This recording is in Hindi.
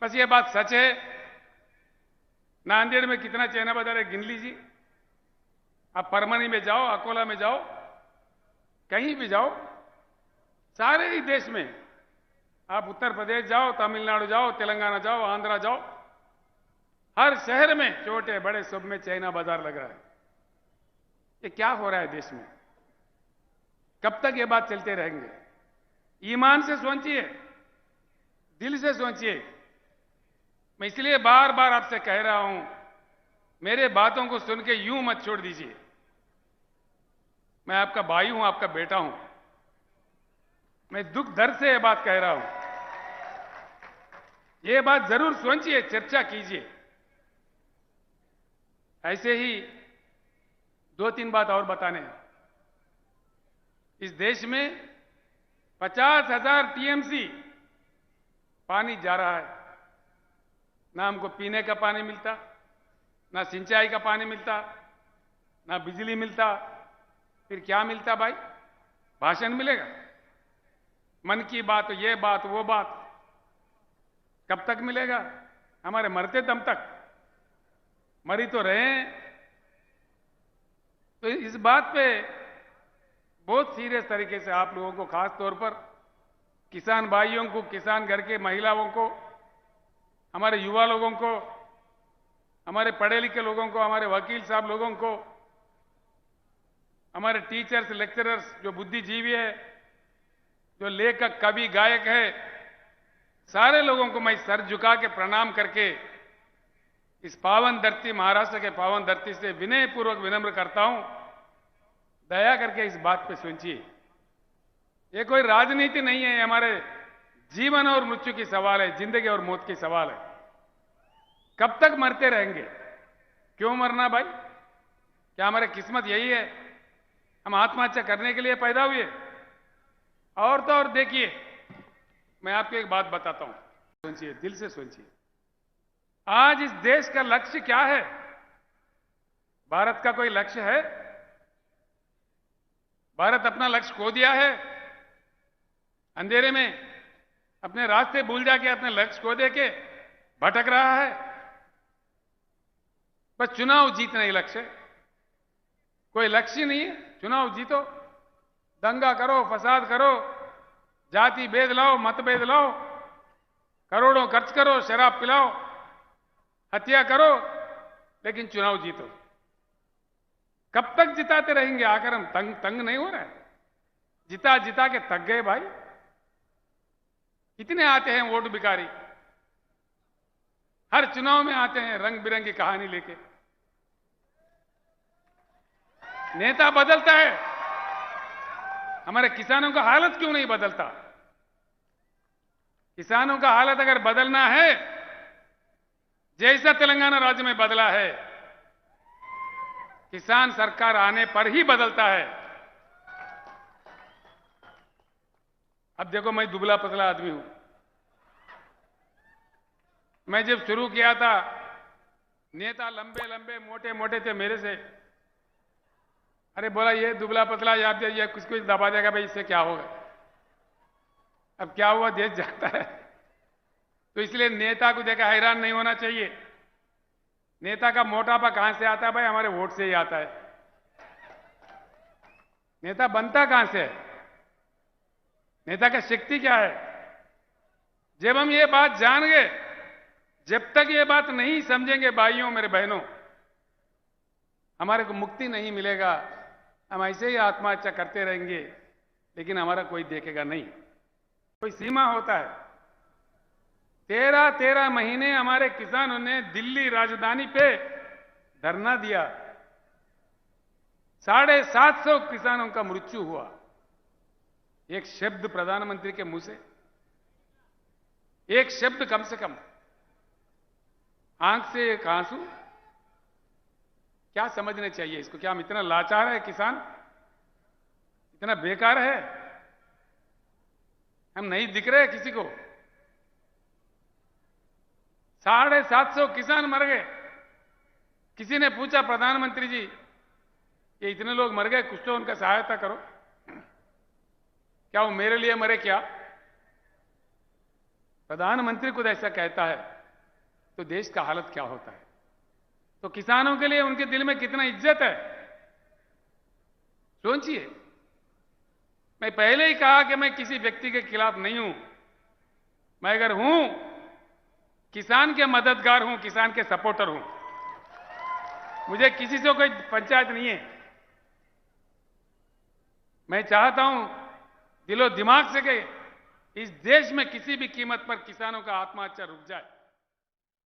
बस ये बात सच है। नांदेड़ में कितना चाइना बाजार है गिन लीजिए। आप परमनी में जाओ, अकोला में जाओ, कहीं भी जाओ, सारे ही देश में, आप उत्तर प्रदेश जाओ, तमिलनाडु जाओ, तेलंगाना जाओ, आंध्रा जाओ, हर शहर में छोटे बड़े सब में चाइना बाजार लग रहा है। ये क्या हो रहा है देश में? कब तक ये बात चलते रहेंगे? ईमान से सोचिए, दिल से सोचिए। मैं इसलिए बार बार आपसे कह रहा हूं, मेरे बातों को सुन के यूं मत छोड़ दीजिए। मैं आपका भाई हूं, आपका बेटा हूं। मैं दुख दर्द से ये बात कह रहा हूं। ये बात जरूर सोचिए, चर्चा कीजिए। ऐसे ही दो तीन बात और बताने हैं। इस देश में 50,000 टीएमसी पानी जा रहा है। ना हमको पीने का पानी मिलता, ना सिंचाई का पानी मिलता, ना बिजली मिलता। फिर क्या मिलता भाई? भाषण मिलेगा, मन की बात, ये बात, वो बात। कब तक मिलेगा? हमारे मरते दम तक। मरी तो रहे हैं। तो इस बात पे बहुत सीरियस तरीके से आप लोगों को, खास तौर पर किसान भाइयों को, किसान घर के महिलाओं को, हमारे युवा लोगों को, हमारे पढ़े लिखे लोगों को, हमारे वकील साहब लोगों को, हमारे टीचर्स, लेक्चरर्स जो बुद्धिजीवी है, जो लेखक, कवि, गायक है, सारे लोगों को मैं सर झुका के प्रणाम करके इस पावन धरती, महाराष्ट्र के पावन धरती से विनय पूर्वक विनम्र करता हूं, दया करके इस बात पे सोचिए। ये कोई राजनीति नहीं है, हमारे जीवन और मृत्यु की सवाल है, जिंदगी और मौत की सवाल है। कब तक मरते रहेंगे? क्यों मरना भाई? क्या हमारी किस्मत यही है? हम आत्महत्या करने के लिए पैदा हुए? और तो और देखिए, मैं आपको एक बात बताता हूं, सोचिए, दिल से सोचिए। आज इस देश का लक्ष्य क्या है? भारत का कोई लक्ष्य है? भारत अपना लक्ष्य खो दिया है। अंधेरे में अपने रास्ते भूल जाके अपने लक्ष्य खो दे के भटक रहा है। बस चुनाव जीतना ही लक्ष्य है, कोई लक्ष्य नहीं है। चुनाव जीतो, दंगा करो, फसाद करो, जाति भेद लाओ, मतभेद लाओ, करोड़ों खर्च करो, शराब पिलाओ, हत्या करो, लेकिन चुनाव जीतो। कब तक जिताते रहेंगे? आकर हम तंग नहीं हो रहा है? जिता जिता के थक गए भाई। कितने आते हैं वोट भिखारी, हर चुनाव में आते हैं रंग बिरंगी कहानी लेके। नेता बदलता है, हमारे किसानों का हालत क्यों नहीं बदलता? किसानों का हालत अगर बदलना है, जैसा तेलंगाना राज्य में बदला है, किसान सरकार आने पर ही बदलता है। अब देखो, मैं दुबला पतला आदमी हूं। मैं जब शुरू किया था, नेता लंबे लंबे मोटे मोटे थे मेरे से। अरे बोला, ये दुबला पतला याद ये कुछ कुछ दबा देगा भाई, इससे क्या होगा? अब क्या हुआ, देश जाता है। तो इसलिए नेता को देखा हैरान नहीं होना चाहिए। नेता का मोटापा कहां से आता है भाई? हमारे वोट से ही आता है। नेता बनता कहां से है? नेता का शक्ति क्या है? जब हम ये बात जान गए, जब तक ये बात नहीं समझेंगे भाइयों, मेरे बहनों, हमारे को मुक्ति नहीं मिलेगा। हम ऐसे ही आत्महत्या करते रहेंगे, लेकिन हमारा कोई देखेगा नहीं। कोई सीमा होता है। 13 महीने हमारे किसानों ने दिल्ली राजधानी पे धरना दिया। 750 किसानों का मृत्यु हुआ। एक शब्द प्रधानमंत्री के मुंह से, एक शब्द, कम से कम आंख से एक आंसू। क्या समझना चाहिए इसको? क्या हम इतना लाचार है? किसान इतना बेकार है? हम नहीं दिख रहे किसी को? 750 किसान मर गए। किसी ने पूछा, प्रधानमंत्री जी, ये इतने लोग मर गए, कुछ तो उनका सहायता करो। क्या वो मेरे लिए मरे क्या? प्रधानमंत्री खुद ऐसा कहता है तो देश का हालत क्या होता है? तो किसानों के लिए उनके दिल में कितना इज्जत है, सोचिए। मैं पहले ही कहा कि मैं किसी व्यक्ति के खिलाफ नहीं हूं। मैं अगर हूं, किसान के मददगार हूं, किसान के सपोर्टर हूं। मुझे किसी से कोई पंचायत नहीं है। मैं चाहता हूं दिलो दिमाग से कि इस देश में किसी भी कीमत पर किसानों का आत्महत्या रुक जाए।